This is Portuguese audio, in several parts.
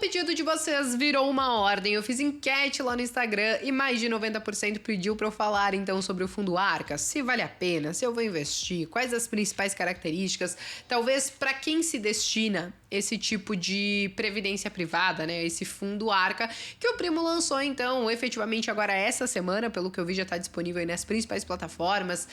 pedido de vocês virou uma ordem. Eu fiz enquete lá no Instagram e mais de 90% pediu para eu falar então sobre o fundo Arca, se vale a pena, se eu vou investir, quais as principais características, talvez para quem se destina esse tipo de previdência privada, né? Esse fundo Arca, que o Primo lançou então efetivamente agora essa semana, pelo que eu vi já está disponível aí nas principais plataformas,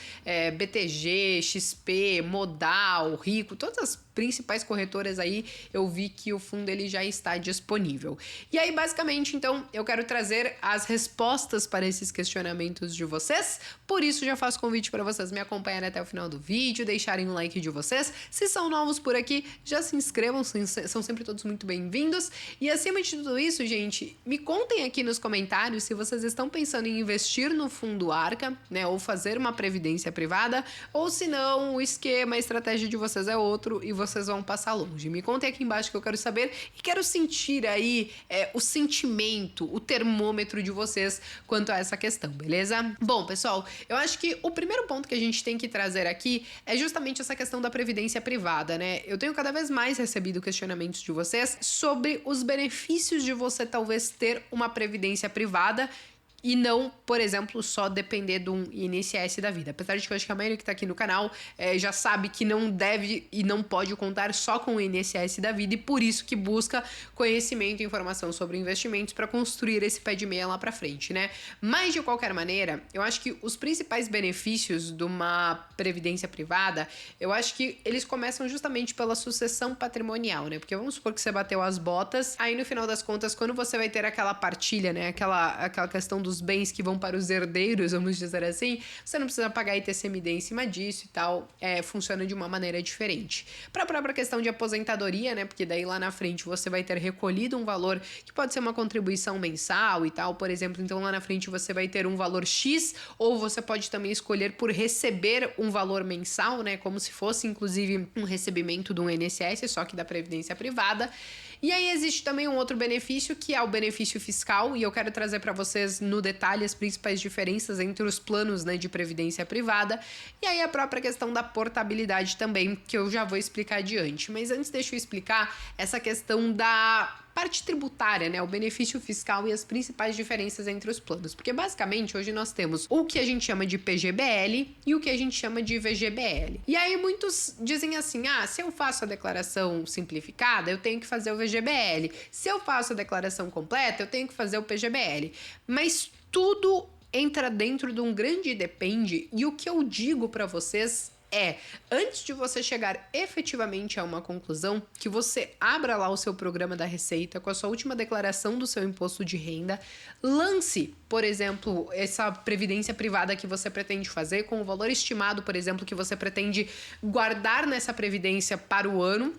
BTG, XP, Modal, Rico, todas as principais corretoras aí, eu vi que o fundo ele já está disponível. E aí, basicamente, então, eu quero trazer as respostas para esses questionamentos de vocês, por isso já faço convite para vocês me acompanharem até o final do vídeo, deixarem um like de vocês. Se são novos por aqui, já se inscrevam, são sempre todos muito bem-vindos. E acima de tudo isso, gente, me contem aqui nos comentários se vocês estão pensando em investir no fundo Arca, né, ou fazer uma previdência privada, ou se não, o esquema, a estratégia de vocês é outro e vocês vão passar longe. Me contem aqui embaixo que eu quero saber e quero sentir aí o sentimento, o termômetro de vocês quanto a essa questão, beleza? Bom, pessoal, eu acho que o primeiro ponto que a gente tem que trazer aqui é justamente essa questão da previdência privada, né? Eu tenho cada vez mais recebido questionamentos de vocês sobre os benefícios de você talvez ter uma previdência privada e não, por exemplo, só depender de um INSS da vida. Apesar de que eu acho que a maioria que tá aqui no canal já sabe que não deve e não pode contar só com o INSS da vida e por isso que busca conhecimento e informação sobre investimentos para construir esse pé de meia lá para frente, né? Mas, de qualquer maneira, eu acho que os principais benefícios de uma previdência privada, eu acho que eles começam justamente pela sucessão patrimonial, né? Porque vamos supor que você bateu as botas, aí no final das contas, quando você vai ter aquela partilha, né? Aquela questão dos bens que vão para os herdeiros, vamos dizer assim, você não precisa pagar ITCMD em cima disso e tal, funciona de uma maneira diferente. Para a própria questão de aposentadoria, né, porque daí lá na frente você vai ter recolhido um valor que pode ser uma contribuição mensal e tal, por exemplo, então lá na frente você vai ter um valor X, ou você pode também escolher por receber um valor mensal, né, como se fosse inclusive um recebimento de um INSS, só que da previdência privada. E aí existe também um outro benefício, que é o benefício fiscal, e eu quero trazer para vocês no detalhe as principais diferenças entre os planos, né, de previdência privada, e aí a própria questão da portabilidade também, que eu já vou explicar adiante. Mas antes deixa eu explicar essa questão da parte tributária, né, o benefício fiscal e as principais diferenças entre os planos, porque basicamente hoje nós temos o que a gente chama de PGBL e o que a gente chama de VGBL. E aí muitos dizem assim, se eu faço a declaração simplificada, eu tenho que fazer o VGBL. Se eu faço a declaração completa, eu tenho que fazer o PGBL. Mas tudo entra dentro de um grande depende, e o que eu digo para vocês antes de você chegar efetivamente a uma conclusão, que você abra lá o seu programa da Receita com a sua última declaração do seu imposto de renda, lance, por exemplo, essa previdência privada que você pretende fazer com o valor estimado, por exemplo, que você pretende guardar nessa previdência para o ano,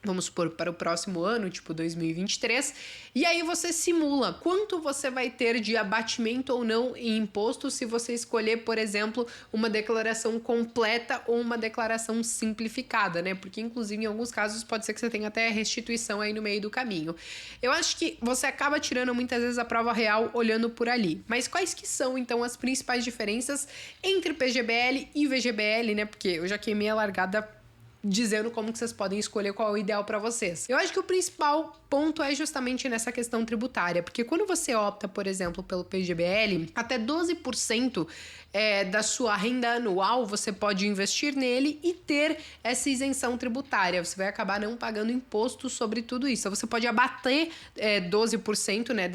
vamos supor, para o próximo ano, tipo 2023, e aí você simula quanto você vai ter de abatimento ou não em imposto se você escolher, por exemplo, uma declaração completa ou uma declaração simplificada, né? Porque, inclusive, em alguns casos pode ser que você tenha até restituição aí no meio do caminho. Eu acho que você acaba tirando muitas vezes a prova real olhando por ali. Mas quais que são, então, as principais diferenças entre PGBL e VGBL, né? Porque eu já queimei a largada dizendo como que vocês podem escolher qual é o ideal para vocês. Eu acho que o principal ponto é justamente nessa questão tributária, porque quando você opta, por exemplo, pelo PGBL, até 12% da sua renda anual você pode investir nele e ter essa isenção tributária. Você vai acabar não pagando imposto sobre tudo isso. Então, você pode abater 12%, né,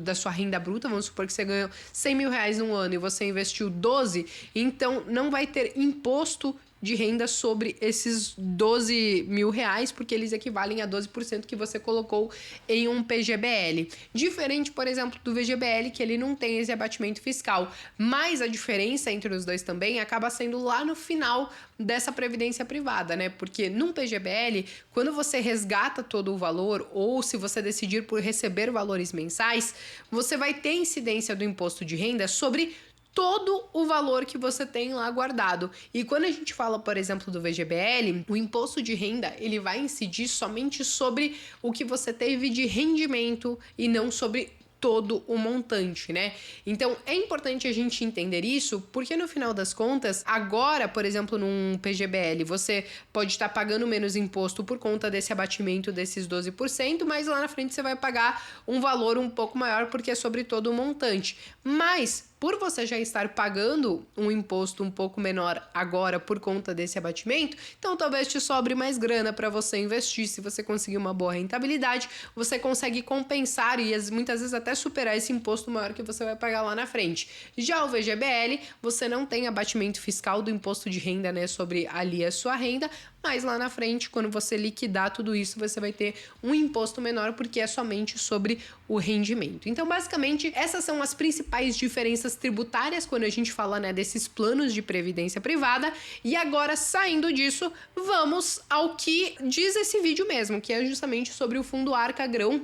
da sua renda bruta. Vamos supor que você ganhou 100 mil reais no ano e você investiu 12, então não vai ter imposto de renda sobre esses 12 mil reais, porque eles equivalem a 12% que você colocou em um PGBL. Diferente, por exemplo, do VGBL, que ele não tem esse abatimento fiscal. Mas a diferença entre os dois também acaba sendo lá no final dessa previdência privada, né? Porque num PGBL, quando você resgata todo o valor, ou se você decidir por receber valores mensais, você vai ter incidência do imposto de renda sobre todo o valor que você tem lá guardado. E quando a gente fala, por exemplo, do VGBL, o imposto de renda, ele vai incidir somente sobre o que você teve de rendimento e não sobre todo o montante, né? Então, é importante a gente entender isso, porque no final das contas, agora, por exemplo, num PGBL, você pode estar pagando menos imposto por conta desse abatimento desses 12%, mas lá na frente você vai pagar um valor um pouco maior, porque é sobre todo o montante. Mas, por você já estar pagando um imposto um pouco menor agora por conta desse abatimento, então talvez te sobre mais grana para você investir. Se você conseguir uma boa rentabilidade, você consegue compensar e muitas vezes até superar esse imposto maior que você vai pagar lá na frente. Já o VGBL, você não tem abatimento fiscal do imposto de renda, né, sobre ali a sua renda, mas lá na frente, quando você liquidar tudo isso, você vai ter um imposto menor, porque é somente sobre o rendimento. Então, basicamente, essas são as principais diferenças tributárias quando a gente fala, né, desses planos de previdência privada. E agora, saindo disso, vamos ao que diz esse vídeo mesmo, que é justamente sobre o Fundo Arca Grão,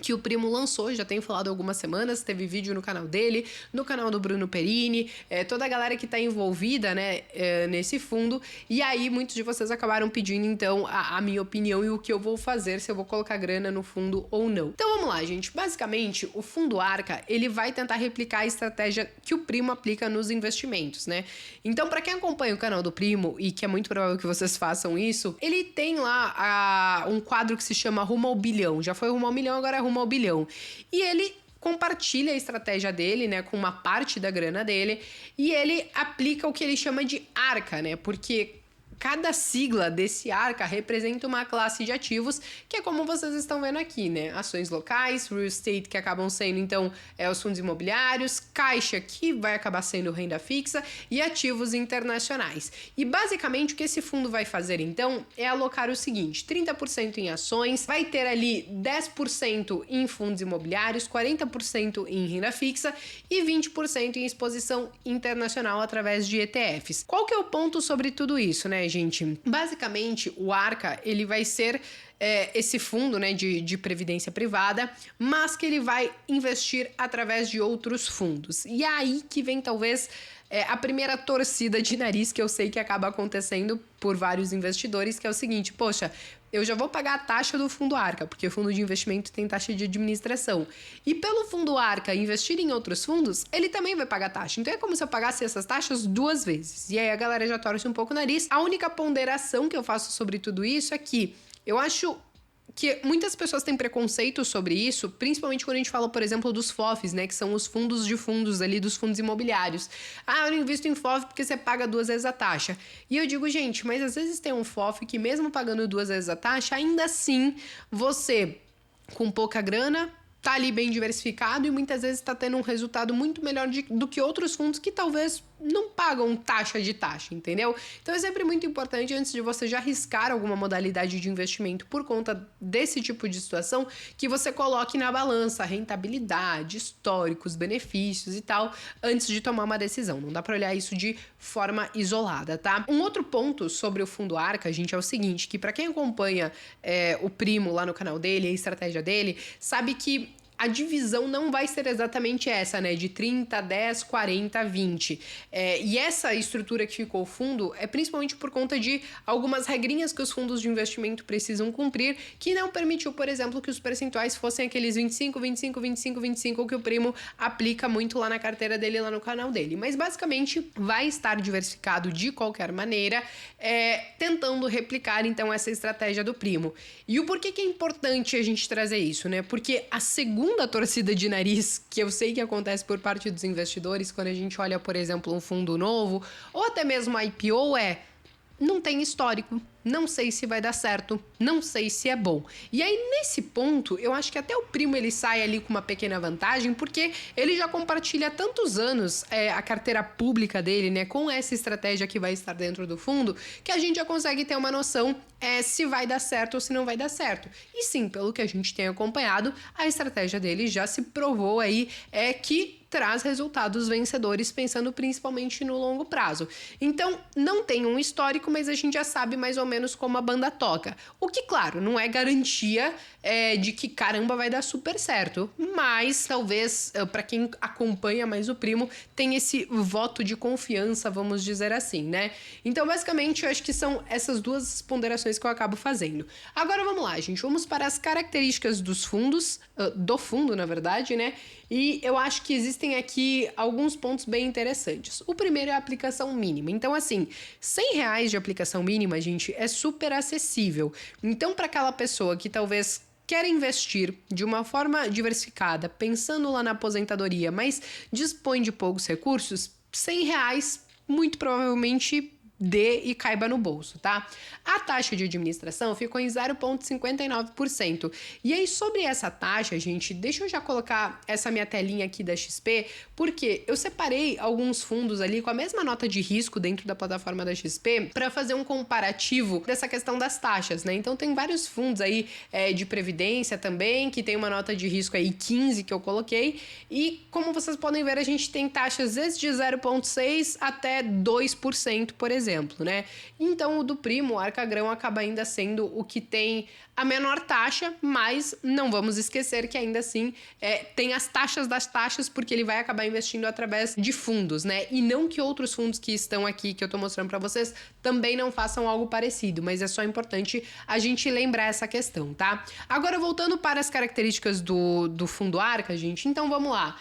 que o Primo lançou, já tem falado algumas semanas, teve vídeo no canal dele, no canal do Bruno Perini, toda a galera que tá envolvida, né, nesse fundo, e aí muitos de vocês acabaram pedindo, então, a minha opinião e o que eu vou fazer, se eu vou colocar grana no fundo ou não. Então vamos lá, gente, basicamente, o Fundo Arca, ele vai tentar replicar a estratégia que o Primo aplica nos investimentos, né? Então, para quem acompanha o canal do Primo, e que é muito provável que vocês façam isso, ele tem lá um quadro que se chama Rumo ao Bilhão, já foi Rumo ao Milhão, agora é Rumo ao Bilhão. E ele compartilha a estratégia dele, né, com uma parte da grana dele, e ele aplica o que ele chama de arca, né, porque cada sigla desse arca representa uma classe de ativos, que é como vocês estão vendo aqui, né? Ações locais, real estate, que acabam sendo, então, os fundos imobiliários, caixa, que vai acabar sendo renda fixa, e ativos internacionais. E, basicamente, o que esse fundo vai fazer, então, é alocar o seguinte, 30% em ações, vai ter ali 10% em fundos imobiliários, 40% em renda fixa e 20% em exposição internacional através de ETFs. Qual que é o ponto sobre tudo isso, né, gente? Basicamente, o Arca, ele vai ser esse fundo, né, de previdência privada, mas que ele vai investir através de outros fundos. E é aí que vem, talvez, a primeira torcida de nariz que eu sei que acaba acontecendo por vários investidores, que é o seguinte, poxa, eu já vou pagar a taxa do Fundo Arca, porque o fundo de investimento tem taxa de administração. E pelo Fundo Arca investir em outros fundos, ele também vai pagar taxa. Então é como se eu pagasse essas taxas 2 vezes. E aí a galera já torce um pouco o nariz. A única ponderação que eu faço sobre tudo isso é que eu acho que muitas pessoas têm preconceito sobre isso, principalmente quando a gente fala, por exemplo, dos FOFs, né, que são os fundos de fundos ali dos fundos imobiliários. Ah, eu não invisto em FOF porque você paga 2 vezes a taxa. E eu digo, gente, mas às vezes tem um FOF que mesmo pagando 2 vezes a taxa, ainda assim, você, com pouca grana, tá ali bem diversificado e muitas vezes tá tendo um resultado muito melhor do que outros fundos que talvez não pagam taxa de taxa, entendeu? Então é sempre muito importante, antes de você já arriscar alguma modalidade de investimento por conta desse tipo de situação, que você coloque na balança rentabilidade, históricos, benefícios e tal, antes de tomar uma decisão. Não dá para olhar isso de forma isolada, tá? Um outro ponto sobre o Fundo Arca, gente, é o seguinte, que para quem acompanha o Primo lá no canal dele, a estratégia dele, sabe que a divisão não vai ser exatamente essa, né? De 30, 10, 40, 20. E essa estrutura que ficou o fundo é principalmente por conta de algumas regrinhas que os fundos de investimento precisam cumprir, que não permitiu, por exemplo, que os percentuais fossem aqueles 25, 25, 25, 25 que o Primo aplica muito lá na carteira dele, lá no canal dele. Mas, basicamente, vai estar diversificado de qualquer maneira, tentando replicar, então, essa estratégia do Primo. E o porquê que é importante a gente trazer isso, né? Porque a segunda torcida de nariz que eu sei que acontece por parte dos investidores quando a gente olha, por exemplo, um fundo novo ou até mesmo IPO não tem histórico, não sei se vai dar certo, não sei se é bom. E aí, nesse ponto, eu acho que até o Primo ele sai ali com uma pequena vantagem, porque ele já compartilha há tantos anos a carteira pública dele, né, com essa estratégia que vai estar dentro do fundo, que a gente já consegue ter uma noção se vai dar certo ou se não vai dar certo. E sim, pelo que a gente tem acompanhado, a estratégia dele já se provou aí que traz resultados vencedores, pensando principalmente no longo prazo. Então, não tem um histórico, mas a gente já sabe mais ou menos como a banda toca. O que, claro, não é garantia de que, caramba, vai dar super certo. Mas, talvez, para quem acompanha mais o Primo, tem esse voto de confiança, vamos dizer assim, né? Então, basicamente, eu acho que são essas duas ponderações que eu acabo fazendo. Agora, vamos lá, gente. Vamos para as características dos fundos, do fundo, na verdade, né? E eu acho que existem aqui alguns pontos bem interessantes. O primeiro é a aplicação mínima. Então, assim, R$ 100 de aplicação mínima, gente, é super acessível. Então, para aquela pessoa que talvez quer investir de uma forma diversificada, pensando lá na aposentadoria, mas dispõe de poucos recursos, R$ 100 muito provavelmente dê e caiba no bolso, tá? A taxa de administração ficou em 0,59%. E aí, sobre essa taxa, gente, deixa eu já colocar essa minha telinha aqui da XP, porque eu separei alguns fundos ali com a mesma nota de risco dentro da plataforma da XP para fazer um comparativo dessa questão das taxas, né? Então, tem vários fundos aí de previdência também, que tem uma nota de risco aí 15 que eu coloquei. E, como vocês podem ver, a gente tem taxas desde 0,6% até 2%, por exemplo, né? Então, o do Primo, o Arcagrão, acaba ainda sendo o que tem a menor taxa, mas não vamos esquecer que ainda assim tem as taxas das taxas, porque ele vai acabar investindo através de fundos, né? E não que outros fundos que estão aqui, que eu tô mostrando para vocês, também não façam algo parecido, mas é só importante a gente lembrar essa questão, tá? Agora, voltando para as características do fundo Arca, gente, então vamos lá.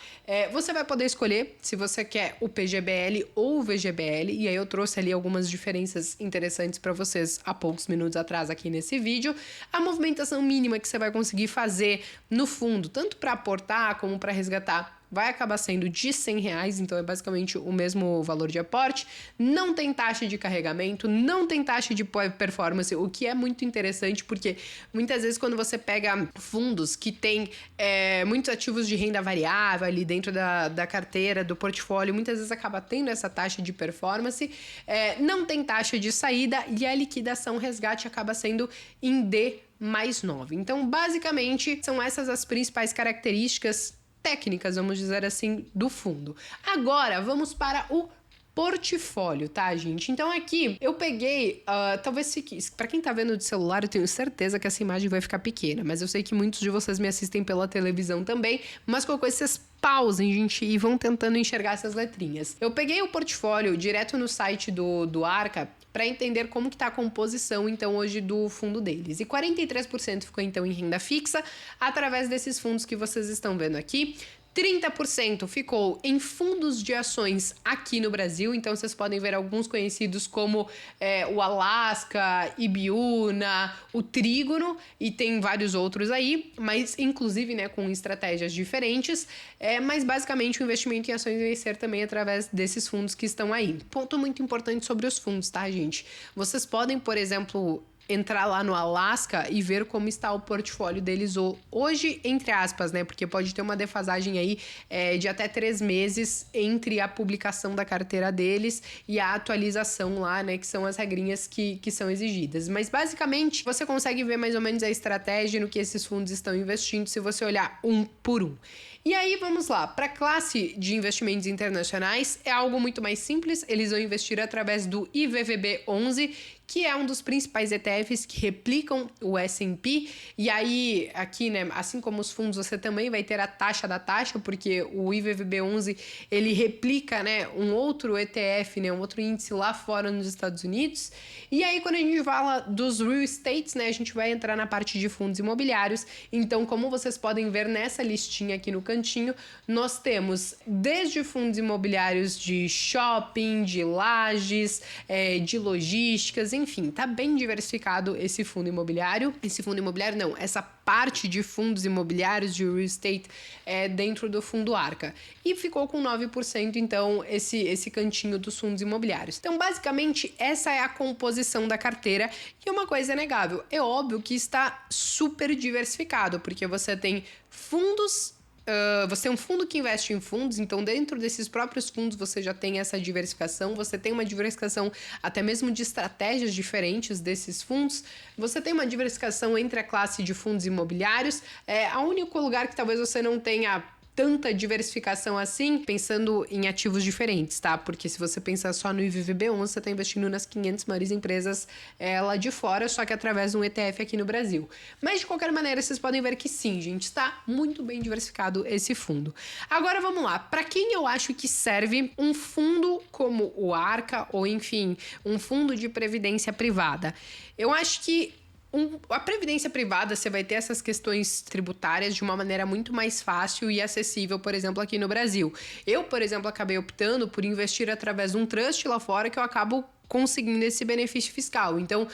Você vai poder escolher se você quer o PGBL ou o VGBL, e aí eu trouxe ali algumas diferenças interessantes para vocês há poucos minutos atrás aqui nesse vídeo. A movimentação mínima que você vai conseguir fazer no fundo, tanto para aportar como para resgatar, vai acabar sendo de R$ 100, então é basicamente o mesmo valor de aporte. Não tem taxa de carregamento, não tem taxa de performance, o que é muito interessante, porque muitas vezes quando você pega fundos que tem muitos ativos de renda variável ali dentro da carteira, do portfólio, muitas vezes acaba tendo essa taxa de performance, não tem taxa de saída e a liquidação resgate acaba sendo em D+9. Então, basicamente, são essas as principais características técnicas, vamos dizer assim, do fundo. Agora, vamos para o portfólio, tá, gente? Então aqui eu peguei, talvez para quem tá vendo de celular, eu tenho certeza que essa imagem vai ficar pequena, mas eu sei que muitos de vocês me assistem pela televisão também, mas qualquer coisa vocês pausem, gente, e vão tentando enxergar essas letrinhas. Eu peguei o portfólio direto no site do Arca para entender como que tá a composição, então, hoje do fundo deles. E 43% ficou, então, em renda fixa, através desses fundos que vocês estão vendo aqui. 30% ficou em fundos de ações aqui no Brasil, então vocês podem ver alguns conhecidos como o Alasca, Ibiúna, o Trígono, e tem vários outros aí, mas inclusive, né, com estratégias diferentes, mas basicamente o investimento em ações vai ser também através desses fundos que estão aí. Ponto muito importante sobre os fundos, tá, gente? Vocês podem, por exemplo, entrar lá no Alasca e ver como está o portfólio deles hoje, entre aspas, né? Porque pode ter uma defasagem aí de até 3 meses entre a publicação da carteira deles e a atualização lá, né? Que são as regrinhas que são exigidas. Mas, basicamente, você consegue ver mais ou menos a estratégia no que esses fundos estão investindo se você olhar um por um. E aí, vamos lá, para a classe de investimentos internacionais é algo muito mais simples, eles vão investir através do IVVB11, que é um dos principais ETFs que replicam o S&P, e aí, aqui, né, assim como os fundos, você também vai ter a taxa da taxa, porque o IVVB11, ele replica, né, um outro ETF, né, um outro índice lá fora nos Estados Unidos, e aí, quando a gente fala dos real estates, né, a gente vai entrar na parte de fundos imobiliários, então, como vocês podem ver nessa listinha aqui no cantinho, nós temos desde fundos imobiliários de shopping, de lajes, de logísticas, enfim, tá bem diversificado esse fundo imobiliário. Esse fundo imobiliário não, essa parte de fundos imobiliários de real estate dentro do fundo Arca. E ficou com 9%, então, esse cantinho dos fundos imobiliários. Então, basicamente, essa é a composição da carteira. E uma coisa é negável, é óbvio que está super diversificado, porque você tem fundos. Você tem um fundo que investe em fundos, então dentro desses próprios fundos você já tem essa diversificação, você tem uma diversificação até mesmo de estratégias diferentes desses fundos, você tem uma diversificação entre a classe de fundos imobiliários, o único lugar que talvez você não tenha tanta diversificação assim, pensando em ativos diferentes, tá? Porque se você pensar só no IVVB11, você está investindo nas 500 maiores empresas lá de fora, só que através de um ETF aqui no Brasil. Mas, de qualquer maneira, vocês podem ver que sim, gente, está muito bem diversificado esse fundo. Agora, vamos lá. Para quem eu acho que serve um fundo como o Arca, ou enfim, um fundo de previdência privada? Eu acho que a previdência privada, você vai ter essas questões tributárias de uma maneira muito mais fácil e acessível, por exemplo, aqui no Brasil. Eu, por exemplo, acabei optando por investir através de um trust lá fora que eu acabo conseguindo esse benefício fiscal. Então,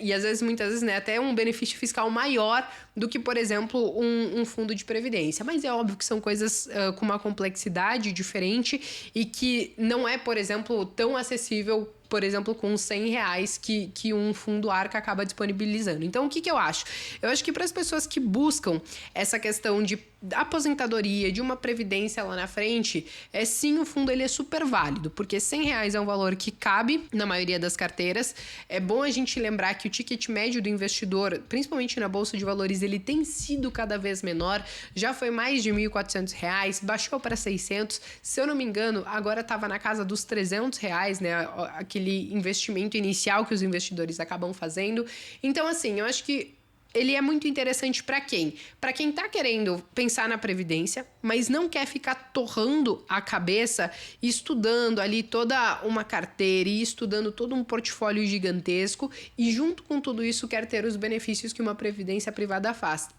e às vezes, muitas vezes, né, até um benefício fiscal maior do que, por exemplo, um fundo de previdência. Mas é óbvio que são coisas com uma complexidade diferente e que não é, por exemplo, tão acessível, por exemplo, com R$100 que um fundo Arca acaba disponibilizando. Então, o que eu acho? Eu acho que para as pessoas que buscam essa questão de aposentadoria, de uma previdência lá na frente, sim, o fundo ele é super válido, porque R$100 é um valor que cabe na maioria das carteiras. É bom a gente lembrar que o ticket médio do investidor, principalmente na Bolsa de Valores, ele tem sido cada vez menor, já foi mais de R$1.400, baixou para 600, se eu não me engano, agora estava na casa dos R$300, né, aquele investimento inicial que os investidores acabam fazendo. Então, assim, eu acho que ele é muito interessante para quem? Para quem está querendo pensar na previdência, mas não quer ficar torrando a cabeça e estudando ali toda uma carteira e estudando todo um portfólio gigantesco e junto com tudo isso quer ter os benefícios que uma previdência privada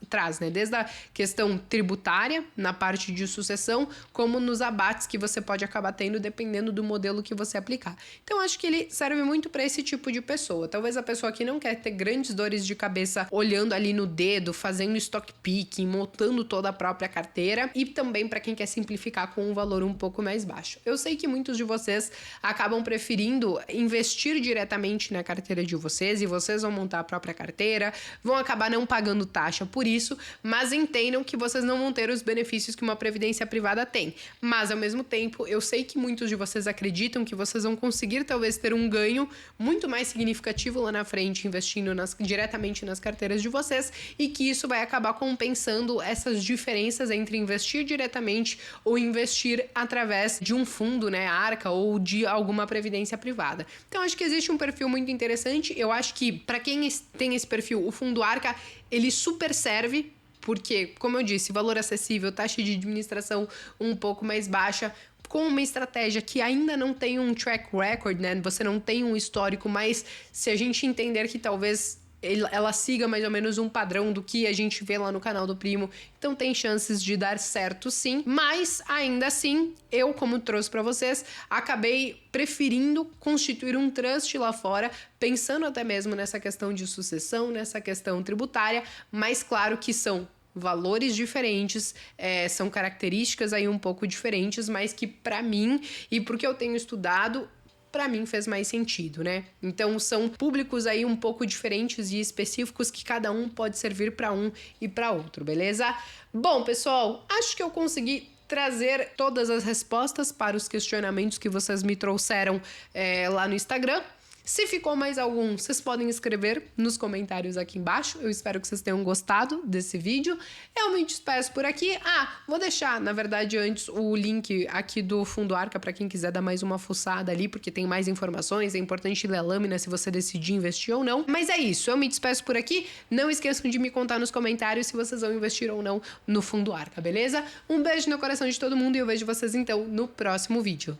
traz, né? Desde a questão tributária, na parte de sucessão, como nos abates que você pode acabar tendo dependendo do modelo que você aplicar. Então, acho que ele serve muito para esse tipo de pessoa. Talvez a pessoa que não quer ter grandes dores de cabeça olhando ali no dedo, fazendo stock picking, montando toda a própria carteira e também para quem quer simplificar com um valor um pouco mais baixo. Eu sei que muitos de vocês acabam preferindo investir diretamente na carteira de vocês e vocês vão montar a própria carteira, vão acabar não pagando taxa por isso, mas entendam que vocês não vão ter os benefícios que uma previdência privada tem. Mas, ao mesmo tempo, eu sei que muitos de vocês acreditam que vocês vão conseguir talvez ter um ganho muito mais significativo lá na frente investindo diretamente nas carteiras de vocês e que isso vai acabar compensando essas diferenças entre investir diretamente ou investir através de um fundo, né, Arca ou de alguma previdência privada. Então, acho que existe um perfil muito interessante. Eu acho que para quem tem esse perfil, o fundo Arca, ele super serve porque, como eu disse, valor acessível, taxa de administração um pouco mais baixa, com uma estratégia que ainda não tem um track record, né? Você não tem um histórico, mas se a gente entender que talvez ela siga mais ou menos um padrão do que a gente vê lá no canal do Primo, então tem chances de dar certo sim, mas ainda assim, eu, como trouxe para vocês, acabei preferindo constituir um trust lá fora, pensando até mesmo nessa questão de sucessão, nessa questão tributária, mas claro que são valores diferentes, são características aí um pouco diferentes, mas que para mim, e porque eu tenho estudado, para mim fez mais sentido, né? Então são públicos aí um pouco diferentes e específicos que cada um pode servir para um e para outro, beleza? Bom, pessoal, acho que eu consegui trazer todas as respostas para os questionamentos que vocês me trouxeram lá no Instagram. Se ficou mais algum, vocês podem escrever nos comentários aqui embaixo. Eu espero que vocês tenham gostado desse vídeo. Eu me despeço por aqui. Vou deixar, na verdade, antes o link aqui do Fundo Arca para quem quiser dar mais uma fuçada ali, porque tem mais informações. É importante ler a lâmina se você decidir investir ou não. Mas é isso, eu me despeço por aqui. Não esqueçam de me contar nos comentários se vocês vão investir ou não no Fundo Arca, beleza? Um beijo no coração de todo mundo e eu vejo vocês então no próximo vídeo.